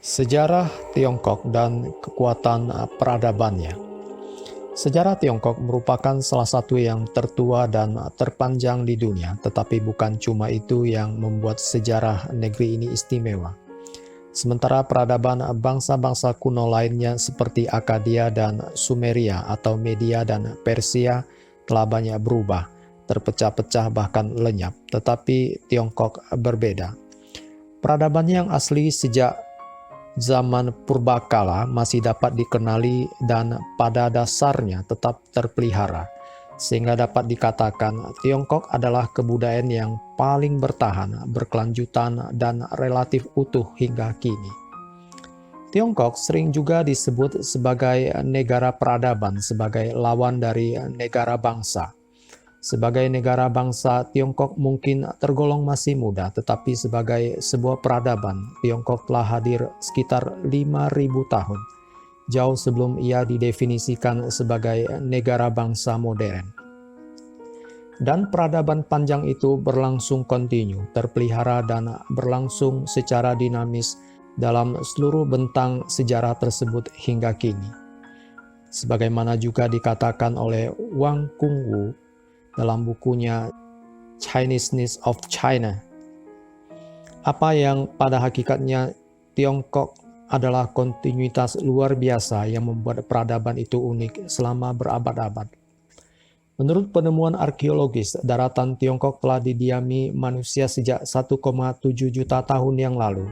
Sejarah Tiongkok dan kekuatan peradabannya. Sejarah Tiongkok merupakan salah satu yang tertua dan terpanjang di dunia, tetapi bukan cuma itu yang membuat sejarah negeri ini istimewa. Sementara peradaban bangsa-bangsa kuno lainnya seperti Akkadia dan Sumeria atau Media dan Persia telah banyak berubah, terpecah-pecah bahkan lenyap, tetapi Tiongkok berbeda. Peradaban yang asli sejak zaman purbakala masih dapat dikenali dan pada dasarnya tetap terpelihara, sehingga dapat dikatakan Tiongkok adalah kebudayaan yang paling bertahan, berkelanjutan, dan relatif utuh hingga kini. Tiongkok sering juga disebut sebagai negara peradaban, sebagai lawan dari negara bangsa. Sebagai negara bangsa, Tiongkok mungkin tergolong masih muda, tetapi sebagai sebuah peradaban, Tiongkok telah hadir sekitar 5.000 tahun, jauh sebelum ia didefinisikan sebagai negara bangsa modern. Dan peradaban panjang itu berlangsung kontinu, terpelihara dan berlangsung secara dinamis dalam seluruh bentang sejarah tersebut hingga kini. Sebagaimana juga dikatakan oleh Wang Kungwu dalam bukunya Chineseness of China. Apa yang pada hakikatnya Tiongkok adalah kontinuitas luar biasa yang membuat peradaban itu unik selama berabad-abad. Menurut penemuan arkeologis, daratan Tiongkok telah didiami manusia sejak 1,7 juta tahun yang lalu.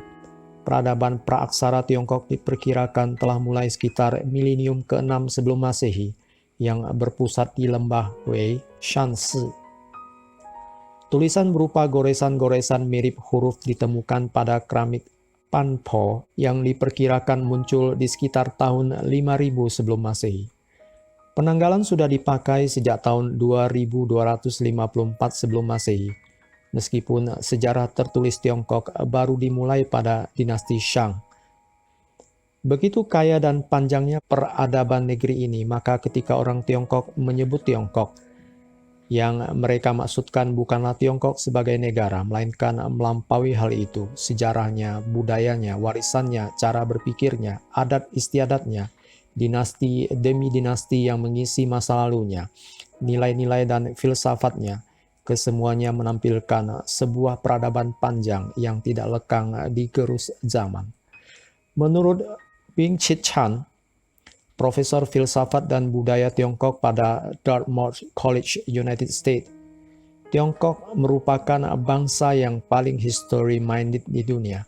Peradaban praaksara Tiongkok diperkirakan telah mulai sekitar milenium ke-6 sebelum Masehi, yang berpusat di lembah Wei, Shansi. Tulisan berupa goresan-goresan mirip huruf ditemukan pada keramik Panpo yang diperkirakan muncul di sekitar tahun 5000 sebelum Masehi. Penanggalan sudah dipakai sejak tahun 2254 sebelum Masehi, meskipun sejarah tertulis Tiongkok baru dimulai pada dinasti Shang. Begitu kaya dan panjangnya peradaban negeri ini, maka ketika orang Tiongkok menyebut Tiongkok, yang mereka maksudkan bukanlah Tiongkok sebagai negara, melainkan melampaui hal itu, sejarahnya, budayanya, warisannya, cara berpikirnya, adat istiadatnya, dinasti demi dinasti yang mengisi masa lalunya, nilai-nilai dan filsafatnya, kesemuanya menampilkan sebuah peradaban panjang yang tidak lekang digerus zaman. Menurut Wing Chit Chan, profesor filsafat dan budaya Tiongkok pada Dartmouth College, United States, Tiongkok merupakan bangsa yang paling history-minded di dunia.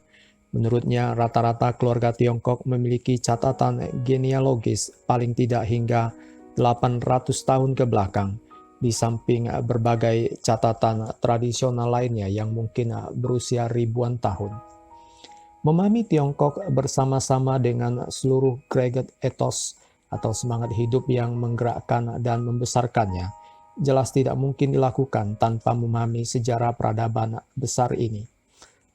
Menurutnya, rata-rata keluarga Tiongkok memiliki catatan genealogis paling tidak hingga 800 tahun ke belakang, di samping berbagai catatan tradisional lainnya yang mungkin berusia ribuan tahun. Memahami Tiongkok bersama-sama dengan seluruh greget ethos atau semangat hidup yang menggerakkan dan membesarkannya, jelas tidak mungkin dilakukan tanpa memahami sejarah peradaban besar ini.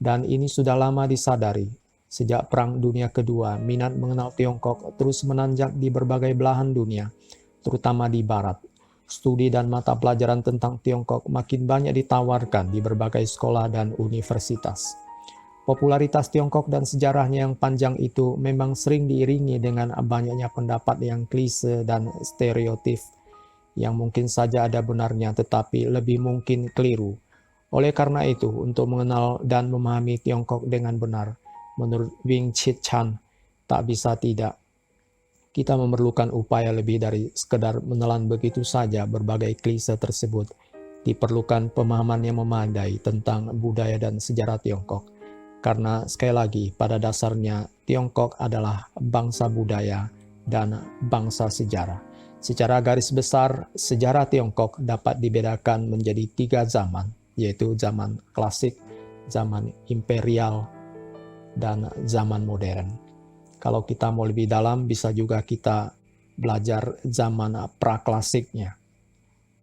Dan ini sudah lama disadari. Sejak Perang Dunia Kedua, minat mengenal Tiongkok terus menanjak di berbagai belahan dunia, terutama di Barat. Studi dan mata pelajaran tentang Tiongkok makin banyak ditawarkan di berbagai sekolah dan universitas. Popularitas Tiongkok dan sejarahnya yang panjang itu memang sering diiringi dengan banyaknya pendapat yang klise dan stereotip, yang mungkin saja ada benarnya tetapi lebih mungkin keliru. Oleh karena itu, untuk mengenal dan memahami Tiongkok dengan benar, menurut Wing Chit Chan, tak bisa tidak. Kita memerlukan upaya lebih dari sekedar menelan begitu saja berbagai klise tersebut. Diperlukan pemahaman yang memadai tentang budaya dan sejarah Tiongkok. Karena sekali lagi, pada dasarnya Tiongkok adalah bangsa budaya dan bangsa sejarah. Secara garis besar, sejarah Tiongkok dapat dibedakan menjadi 3 zaman, yaitu zaman klasik, zaman imperial, dan zaman modern. Kalau kita mau lebih dalam, bisa juga kita belajar zaman praklasiknya.